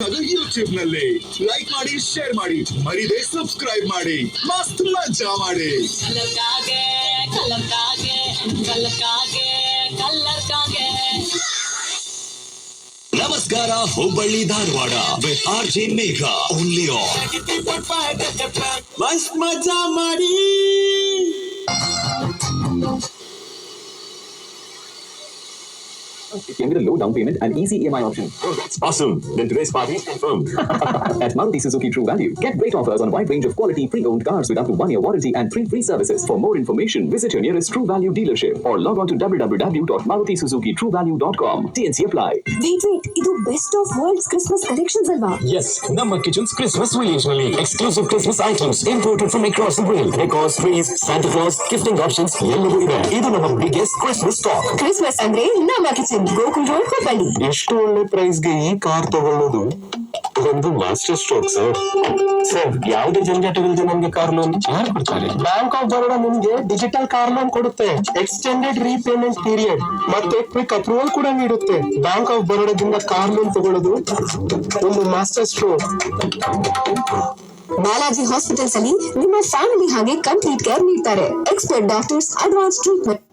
ಅದು ಯೂಟ್ಯೂಬ್ ನಲ್ಲಿ ಲೈಕ್ ಮಾಡಿ, ಶೇರ್ ಮಾಡಿ, ಮರಿದೆ ಸಬ್ಸ್ಕ್ರೈಬ್ ಮಾಡಿ, ಮಸ್ತ್ ಮಜಾ ಮಾಡಿ. ನಮಸ್ಕಾರ Hubballi Dharwad with RJ Megha only on ಮಸ್ತ್ ಮಜಾ ಮಾಡಿ. If you need a low down payment and easy EMI option. Oh, that's awesome. Then today's party is confirmed. At Maruti Suzuki True Value, get great offers on a wide range of quality pre-owned cars with up to 1-year warranty and 3 free services. For more information, visit your nearest True Value dealership or log on to www.marutisuzukitruevalue.com. TNC apply. Wait, ಇದು best of worlds Christmas collections ಅಲ್ವಾ? Yes, Namma Kitchen's Christmas Village ನಲ್ಲಿ exclusive Christmas items imported from across the world. Decors, trees, Santa Claus, gifting options ಎಲ್ಲವೂ ಇದೆ. ಇದು ನಮ್ಮ biggest Christmas stock. Christmas ಅಂದ್ರೆ ನಮ್ಮ kitchen, Gokul road, Hubballi. ಎಷ್ಟು ಒಳ್ಳೆ ಪ್ರೈಸ್ಗೆ ಈ ಕಾರ್ ತಗೊಳ್ಳೋದು ಒಂದು ಮಾಸ್ಟರ್ ಸ್ಟ್ರೋಕ್ ಸರ್. ಯಾವುದೇ ಜಂಜಾಟವಿಲ್ಲದೆ ನಮ್ಗೆ ಕಾರ್ ಲೋನ್ ಯಾರು ಕೊಡ್ತಾರೆ? ಬ್ಯಾಂಕ್ ಆಫ್ ಬರೋಡಾ ನಿಮ್ಗೆ ಡಿಜಿಟಲ್ ಕಾರ್ ಲೋನ್ ಕೊಡುತ್ತೆ. ಎಕ್ಸ್ಟೆಂಡೆಡ್ ರೀಪೇಮೆಂಟ್ ಪೀರಿಯಡ್ ಮತ್ತೆ ಕ್ವಿಕ್ ಅಪ್ರೂವಲ್ ಕೂಡ ನೀಡುತ್ತೆ. ಬ್ಯಾಂಕ್ ಆಫ್ ಬರೋಡಾದಿಂದ ಕಾರ್ ಲೋನ್ ತಗೊಳ್ಳೋದು ಒಂದು ಮಾಸ್ಟರ್ ಸ್ಟ್ರೋಕ್. ಬಾಲಾಜಿ ಹಾಸ್ಪಿಟಲ್ಸ್ ಅಲ್ಲಿ ನಿಮ್ಮ ಫ್ಯಾಮಿಲಿ ಹಾಗೆ ಕಂಪ್ಲೀಟ್ ಕೇರ್ ನೀಡ್ತಾರೆ. Expert doctors, advance treatment.